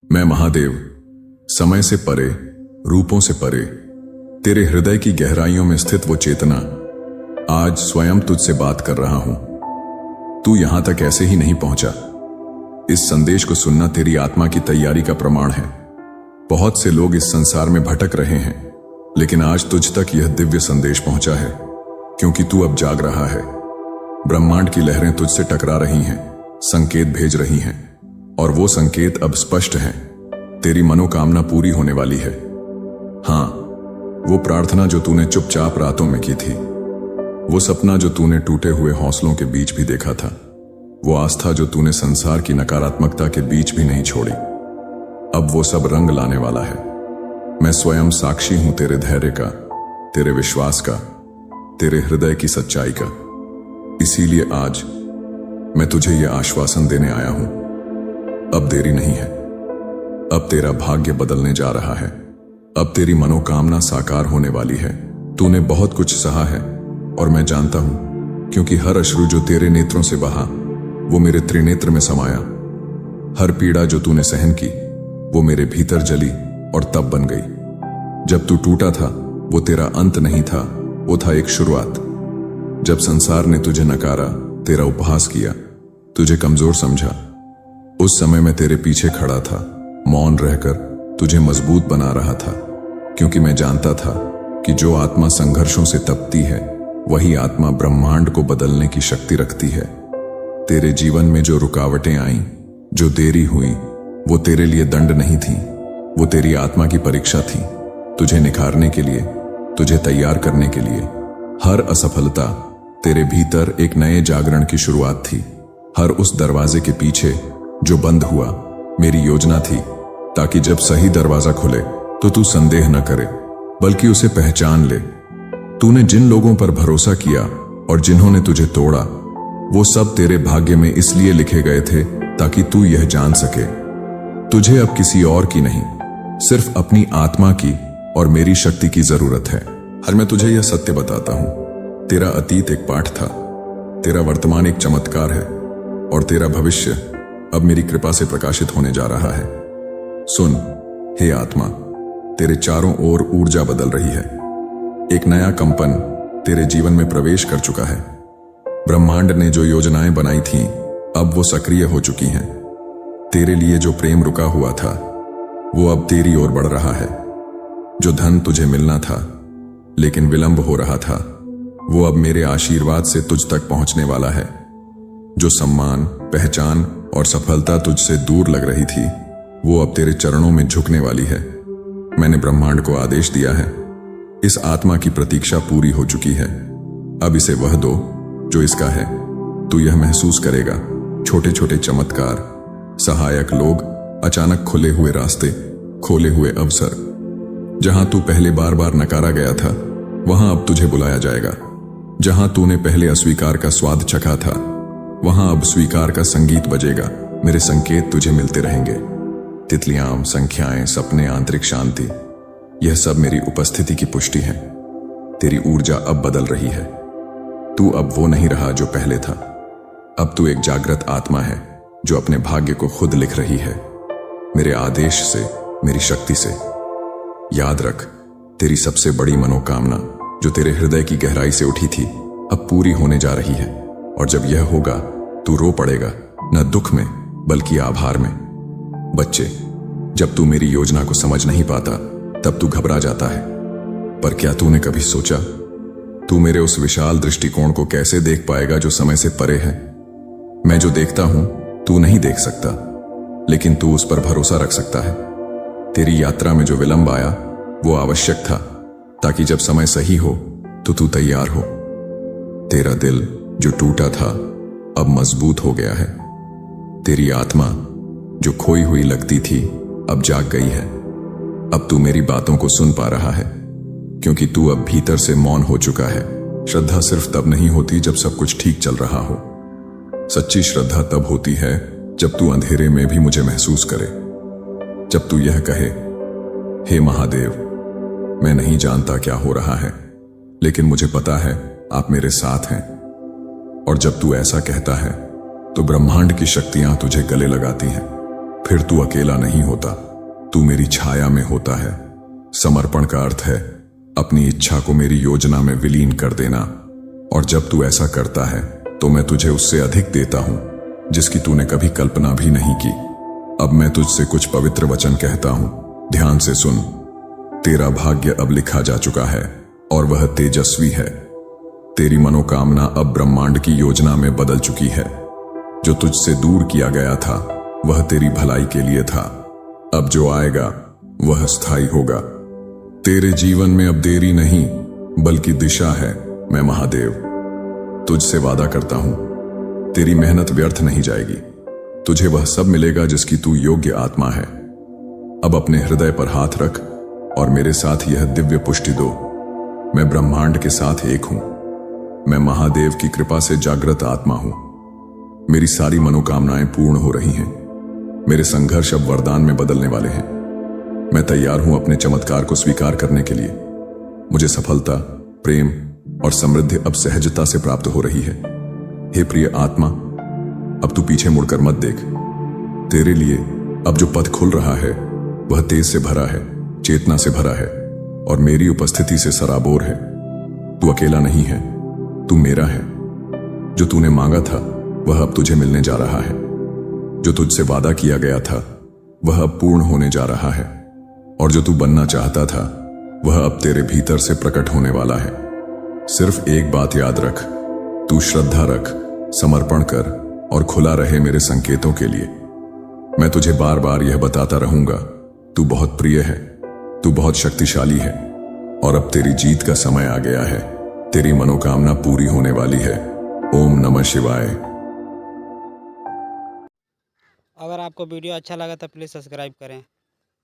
मैं महादेव, समय से परे, रूपों से परे, तेरे हृदय की गहराइयों में स्थित वो चेतना, आज स्वयं तुझसे बात कर रहा हूं। तू यहां तक ऐसे ही नहीं पहुंचा। इस संदेश को सुनना तेरी आत्मा की तैयारी का प्रमाण है। बहुत से लोग इस संसार में भटक रहे हैं, लेकिन आज तुझ तक यह दिव्य संदेश पहुंचा है, क्योंकि तू अब जाग रहा है। ब्रह्मांड की लहरें तुझसे टकरा रही हैं, संकेत भेज रही हैं, और वो संकेत अब स्पष्ट हैं। तेरी मनोकामना पूरी होने वाली है। हां, वो प्रार्थना जो तूने चुपचाप रातों में की थी, वो सपना जो तूने टूटे हुए हौसलों के बीच भी देखा था, वो आस्था जो तूने संसार की नकारात्मकता के बीच भी नहीं छोड़ी, अब वो सब रंग लाने वाला है। मैं स्वयं साक्षी हूं तेरे धैर्य का, तेरे विश्वास का, तेरे हृदय की सच्चाई का। इसीलिए आज मैं तुझे यह आश्वासन देने आया हूं, अब देरी नहीं है। अब तेरा भाग्य बदलने जा रहा है। अब तेरी मनोकामना साकार होने वाली है। तूने बहुत कुछ सहा है, और मैं जानता हूं, क्योंकि हर अश्रु जो तेरे नेत्रों से बहा, वो मेरे त्रिनेत्र में समाया। हर पीड़ा जो तूने सहन की, वो मेरे भीतर जली और तब बन गई। जब तू टूटा था, वो तेरा अंत नहीं था, वो था एक शुरुआत। जब संसार ने तुझे नकारा, तेरा उपहास किया, तुझे कमजोर समझा, उस समय मैं तेरे पीछे खड़ा था, मौन रहकर तुझे मजबूत बना रहा था, क्योंकि मैं जानता था कि जो आत्मा संघर्षों से तपती है, वही आत्मा ब्रह्मांड को बदलने की शक्ति रखती है। तेरे जीवन में जो रुकावटें आईं, जो देरी हुई, वो तेरे लिए दंड नहीं थी, वो तेरी आत्मा की परीक्षा थी, तुझे निखारने के लिए, तुझे तैयार करने के लिए। हर असफलता तेरे भीतर एक नए जागरण की शुरुआत थी। हर उस दरवाजे के पीछे जो बंद हुआ, मेरी योजना थी, ताकि जब सही दरवाजा खुले तो तू संदेह न करे, बल्कि उसे पहचान ले। तूने जिन लोगों पर भरोसा किया और जिन्होंने तुझे तोड़ा, वो सब तेरे भाग्य में इसलिए लिखे गए थे ताकि तू यह जान सके, तुझे अब किसी और की नहीं, सिर्फ अपनी आत्मा की और मेरी शक्ति की जरूरत है। हर मैं तुझे यह सत्य बताता हूं, तेरा अतीत एक पाठ था, तेरा वर्तमान एक चमत्कार है, और तेरा भविष्य अब मेरी कृपा से प्रकाशित होने जा रहा है। सुन, हे आत्मा, तेरे चारों ओर ऊर्जा बदल रही है। एक नया कंपन तेरे जीवन में प्रवेश कर चुका है। ब्रह्मांड ने जो योजनाएं बनाई थीं, अब वो सक्रिय हो चुकी हैं। तेरे लिए जो प्रेम रुका हुआ था, वो अब तेरी ओर बढ़ रहा है। जो धन तुझे मिलना था, लेकिन विलंब हो रहा था, वो अब मेरे आशीर्वाद से तुझ तक पहुंचने वाला है। जो सम्मान, पहचान और सफलता तुझसे दूर लग रही थी, वो अब तेरे चरणों में झुकने वाली है। मैंने ब्रह्मांड को आदेश दिया है, इस आत्मा की प्रतीक्षा पूरी हो चुकी है। अब इसे वह दो जो इसका है। तू यह महसूस करेगा, छोटे छोटे चमत्कार, सहायक लोग, अचानक खुले हुए रास्ते, खोले हुए अवसर। जहां तू पहले बार बार नकारा गया था, वहां अब तुझे बुलाया जाएगा। जहां तूने पहले अस्वीकार का स्वाद चखा था, वहां अब स्वीकार का संगीत बजेगा। मेरे संकेत तुझे मिलते रहेंगे, तितलियां, संख्याएं, सपने, आंतरिक शांति, यह सब मेरी उपस्थिति की पुष्टि है। तेरी ऊर्जा अब बदल रही है। तू अब वो नहीं रहा जो पहले था। अब तू एक जागृत आत्मा है, जो अपने भाग्य को खुद लिख रही है, मेरे आदेश से, मेरी शक्ति से। याद रख, तेरी सबसे बड़ी मनोकामना जो तेरे हृदय की गहराई से उठी थी, अब पूरी होने जा रही है। और जब यह होगा, तू रो पड़ेगा, न दुख में बल्कि आभार में। बच्चे, जब तू मेरी योजना को समझ नहीं पाता, तब तू घबरा जाता है, पर क्या तूने कभी सोचा, तू मेरे उस विशाल दृष्टिकोण को कैसे देख पाएगा जो समय से परे है? मैं जो देखता हूं, तू नहीं देख सकता, लेकिन तू उस पर भरोसा रख सकता है। तेरी यात्रा में जो विलंब आया, वो आवश्यक था, ताकि जब समय सही हो तो तू तैयार हो। तेरा दिल जो टूटा था, अब मजबूत हो गया है। तेरी आत्मा जो खोई हुई लगती थी, अब जाग गई है। अब तू मेरी बातों को सुन पा रहा है, क्योंकि तू अब भीतर से मौन हो चुका है। श्रद्धा सिर्फ तब नहीं होती जब सब कुछ ठीक चल रहा हो। सच्ची श्रद्धा तब होती है जब तू अंधेरे में भी मुझे महसूस करे, जब तू यह कहे, हे महादेव, मैं नहीं जानता क्या हो रहा है, लेकिन मुझे पता है आप मेरे साथ हैं। और जब तू ऐसा कहता है, तो ब्रह्मांड की शक्तियां तुझे गले लगाती हैं। फिर तू अकेला नहीं होता, तू मेरी छाया में होता है। समर्पण का अर्थ है अपनी इच्छा को मेरी योजना में विलीन कर देना, और जब तू ऐसा करता है तो मैं तुझे उससे अधिक देता हूं जिसकी तूने कभी कल्पना भी नहीं की। अब मैं तुझसे कुछ पवित्र वचन कहता हूं, ध्यान से सुन। तेरा भाग्य अब लिखा जा चुका है और वह तेजस्वी है। तेरी मनोकामना अब ब्रह्मांड की योजना में बदल चुकी है। जो तुझसे दूर किया गया था वह तेरी भलाई के लिए था। अब जो आएगा वह स्थायी होगा। तेरे जीवन में अब देरी नहीं बल्कि दिशा है। मैं महादेव तुझसे वादा करता हूं, तेरी मेहनत व्यर्थ नहीं जाएगी। तुझे वह सब मिलेगा जिसकी तू योग्य आत्मा है। अब अपने हृदय पर हाथ रख और मेरे साथ यह दिव्य पुष्टि दो। मैं ब्रह्मांड के साथ एक हूं। मैं महादेव की कृपा से जागृत आत्मा हूं। मेरी सारी मनोकामनाएं पूर्ण हो रही हैं। मेरे संघर्ष अब वरदान में बदलने वाले हैं। मैं तैयार हूं अपने चमत्कार को स्वीकार करने के लिए। मुझे सफलता, प्रेम और समृद्धि अब सहजता से प्राप्त हो रही है। हे प्रिय आत्मा, अब तू पीछे मुड़कर मत देख। तेरे लिए अब जो पथ खुल रहा है वह तेज से भरा है, चेतना से भरा है और मेरी उपस्थिति से सराबोर है। तू अकेला नहीं है, तू मेरा है। जो तूने मांगा था वह अब तुझे मिलने जा रहा है। जो तुझसे वादा किया गया था वह अब पूर्ण होने जा रहा है, और जो तू बनना चाहता था वह अब तेरे भीतर से प्रकट होने वाला है। सिर्फ एक बात याद रख, तू श्रद्धा रख, समर्पण कर और खुला रहे मेरे संकेतों के लिए। मैं तुझे बार बार यह बताता रहूंगा, तू बहुत प्रिय है, तू बहुत शक्तिशाली है, और अब तेरी जीत का समय आ गया है। तेरी मनोकामना पूरी होने वाली है। ओम नमः शिवाय। अगर आपको वीडियो अच्छा लगा तो प्लीज़ सब्सक्राइब करें।